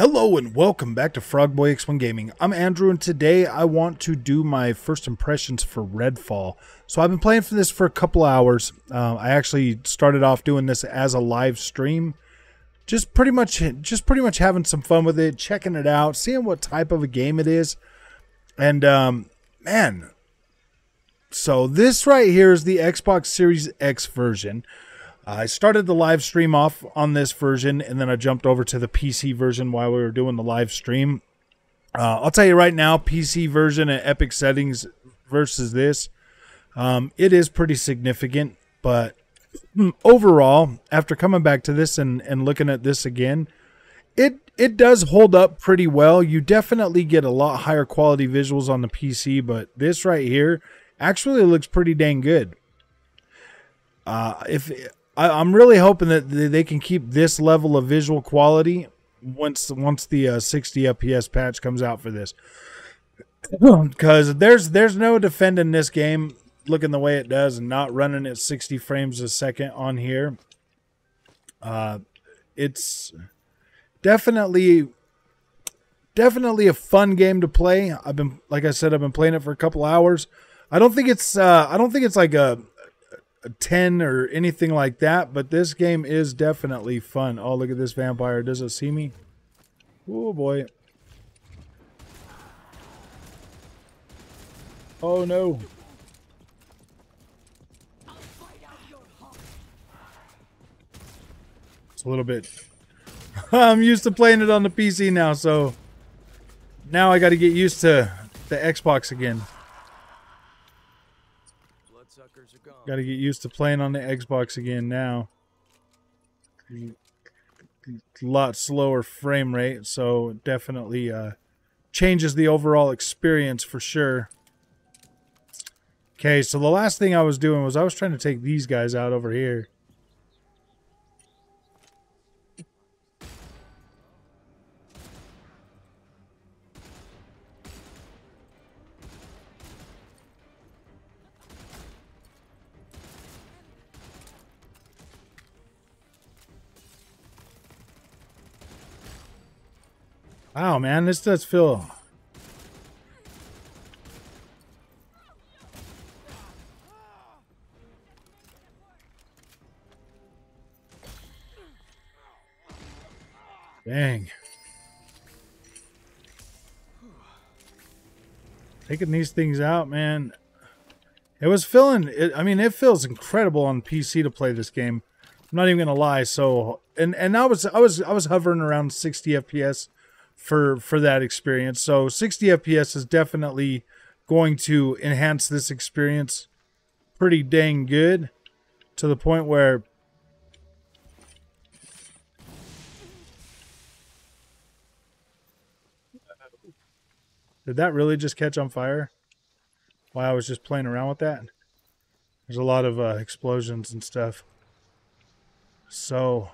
Hello and welcome back to Frogboy X1 Gaming. I'm Andrew and today I want to do my first impressions for RedFall. So I've been playing for this for a couple hours. I actually started off doing this as a live stream. Just pretty much having some fun with it, checking it out, seeing what type of a game it is. And man, so this right here is the Xbox Series X version. I started the live stream off on this version, and then I jumped over to the PC version while we were doing the live stream. I'll tell you right now, PC version and Epic settings versus this, it is pretty significant. But overall, after coming back to this and looking at this again, it does hold up pretty well. You definitely get a lot higher quality visuals on the PC, but this right here actually looks pretty dang good. I'm really hoping that they can keep this level of visual quality once the 60 FPS patch comes out for this, because there's no defending this game looking the way it does and not running at 60 frames a second on here. It's definitely a fun game to play. Like I said, I've been playing it for a couple hours. I don't think it's like a 10 or anything like that, but this game is definitely fun. Oh, look at this vampire. Does it see me? Oh boy. Oh no. It's a little bit I'm used to playing it on the PC now, so now I got to get used to the Xbox again. Got to get used to playing on the Xbox again now. A lot slower frame rate, so it definitely changes the overall experience for sure. Okay, so the last thing I was doing was I was trying to take these guys out over here. Wow, man, this does feel... Dang. Taking these things out, man. It was feeling... I mean, it feels incredible on PC to play this game. I'm not even gonna lie. So, and I was hovering around 60 FPS for that experience. So 60 FPS is definitely going to enhance this experience pretty dang good, to the point where did that really just catch on fire while I was just playing around with that? There's a lot of explosions and stuff, so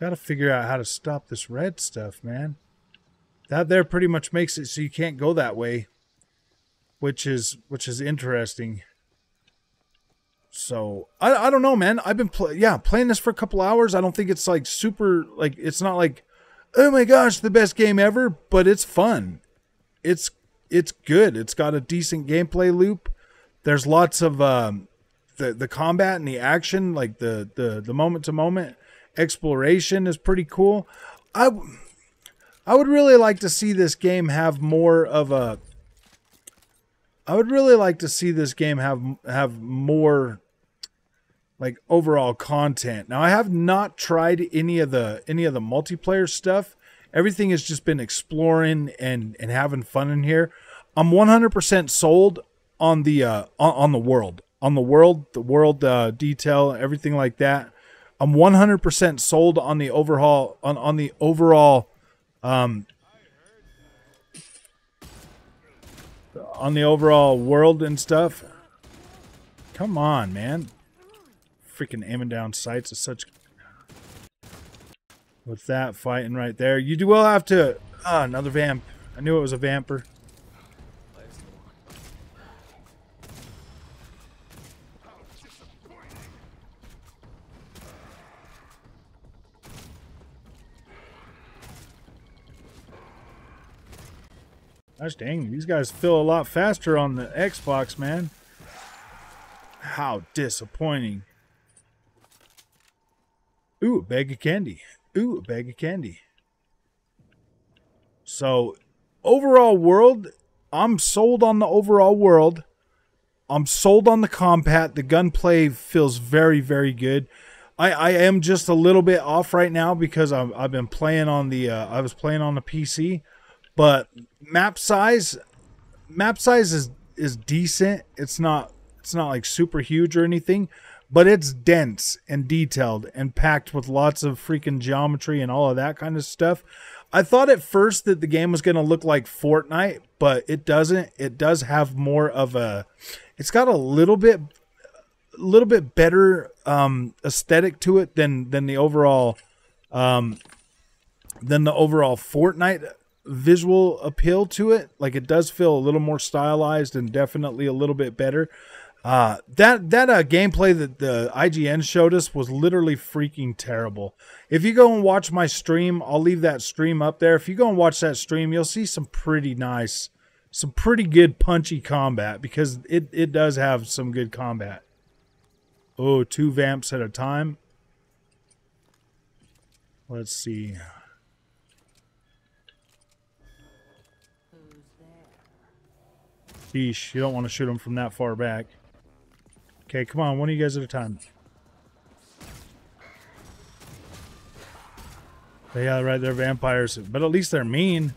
got to figure out how to stop this red stuff, man. That there pretty much makes it so you can't go that way, which is interesting. So I don't know, man. I've been playing this for a couple hours. I don't think it's like super, like, it's not like, oh my gosh, the best game ever, but it's fun. It's good. It's got a decent gameplay loop. There's lots of the combat and the action, like the moment to moment exploration is pretty cool. I would really like to see this game have more of a... I would really like to see this game have more like overall content. Now, I have not tried any of the multiplayer stuff. Everything has just been exploring and having fun in here. I'm 100% sold on the world detail, everything like that. I'm 100% sold on the overhaul, on the overall, on the overall world and stuff. Come on, man! Freaking aiming down sights is such. With that fighting right there, you do well have to. Another vamp. I knew it was a vamper. Gosh dang, these guys feel a lot faster on the Xbox, man. How disappointing. Ooh, a bag of candy. Ooh, a bag of candy. So, overall world, I'm sold on the overall world. I'm sold on the combat. The gunplay feels very, very good. I am just a little bit off right now because I've been playing on the I was playing on the PC, but map size is decent. It's not like super huge or anything, but it's dense and detailed and packed with lots of freaking geometry and all of that kind of stuff. I thought at first that the game was going to look like Fortnite, but it doesn't. It does have more of a, it's got a little bit better aesthetic to it than the overall Fortnite visual appeal to it. Like, it does feel a little more stylized and definitely a little bit better. That gameplay that the IGN showed us was literally freaking terrible. If you go and watch my stream, I'll leave that stream up there. If you go and watch that stream, you'll see some pretty nice, some pretty good punchy combat, because it does have some good combat. Oh, 2 vamps at a time. Let's see. Sheesh, you don't want to shoot them from that far back. Okay, come on, one of you guys at a time. Yeah, right, they're vampires, but at least they're mean.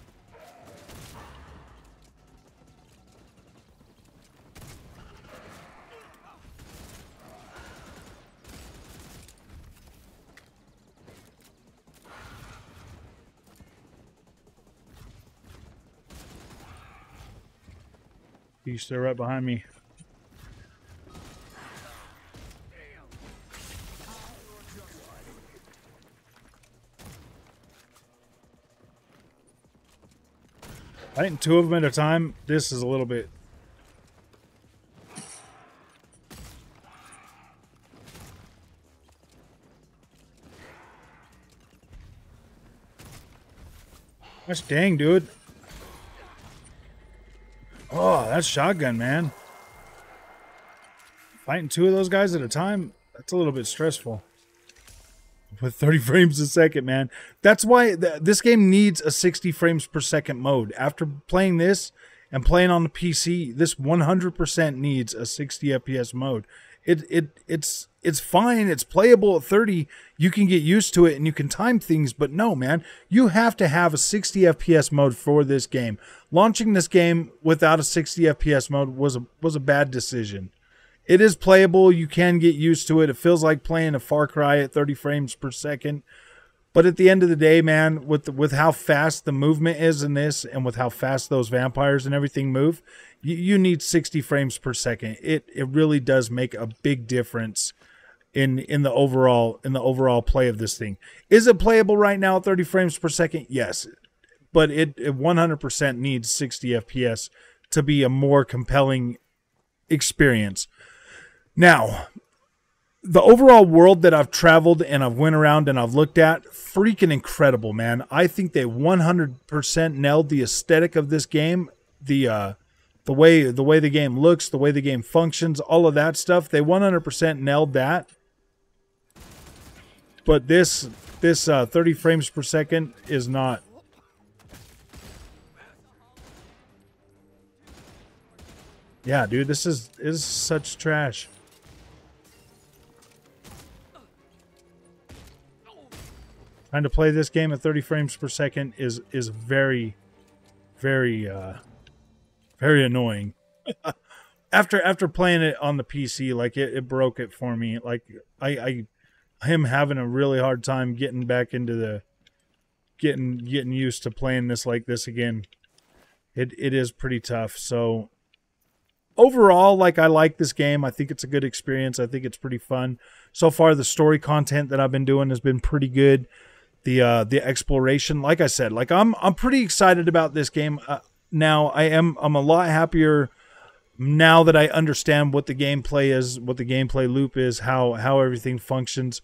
He's still right behind me. Fighting 2 of them at a time, this is a little bit... Gosh dang, dude. Oh, that's shotgun, man. Fighting 2 of those guys at a time, that's a little bit stressful. With 30 frames a second, man. That's why this game needs a 60 frames per second mode. After playing this and playing on the PC, this 100% needs a 60 FPS mode. It's fine. It's playable at 30. You can get used to it and you can time things, but no, man. You have to have a 60 FPS mode for this game. Launching this game without a 60 FPS mode was a bad decision. It is playable. You can get used to it. It feels like playing a Far Cry at 30 frames per second. But at the end of the day, man, with how fast the movement is in this and with how fast those vampires and everything move, you need 60 frames per second. It really does make a big difference in the overall play of this thing. Is it playable right now at 30 frames per second? Yes. But it 100% needs 60 FPS to be a more compelling experience. Now, the overall world that I've traveled and I've went around and I've looked at, freaking incredible, man. I think they 100% nailed the aesthetic of this game, the way the game looks, the way the game functions, all of that stuff. They 100% nailed that. But this 30 frames per second is not. Yeah, dude, this is such trash. Trying to play this game at 30 frames per second is very, very, very annoying. After playing it on the PC, like it broke it for me. Like I am having a really hard time getting back into the getting used to playing this like this again. It is pretty tough. So overall, like, I like this game. I think it's a good experience. I think it's pretty fun. So far, the story content that I've been doing has been pretty good. The exploration, like I said, like I'm pretty excited about this game. Now I'm a lot happier now that I understand what the gameplay is, what the gameplay loop is, how everything functions,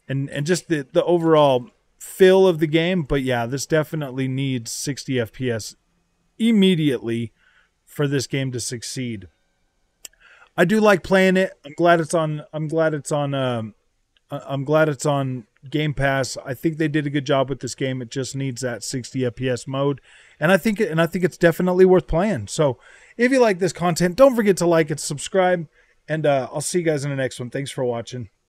and just the overall feel of the game. But yeah, this definitely needs 60 FPS immediately for this game to succeed. I do like playing it. I'm glad it's on. I'm glad it's on Game Pass. I think they did a good job with this game. It just needs that 60 FPS mode, and I think it's definitely worth playing. So, if you like this content, don't forget to like it, subscribe, and I'll see you guys in the next one. Thanks for watching.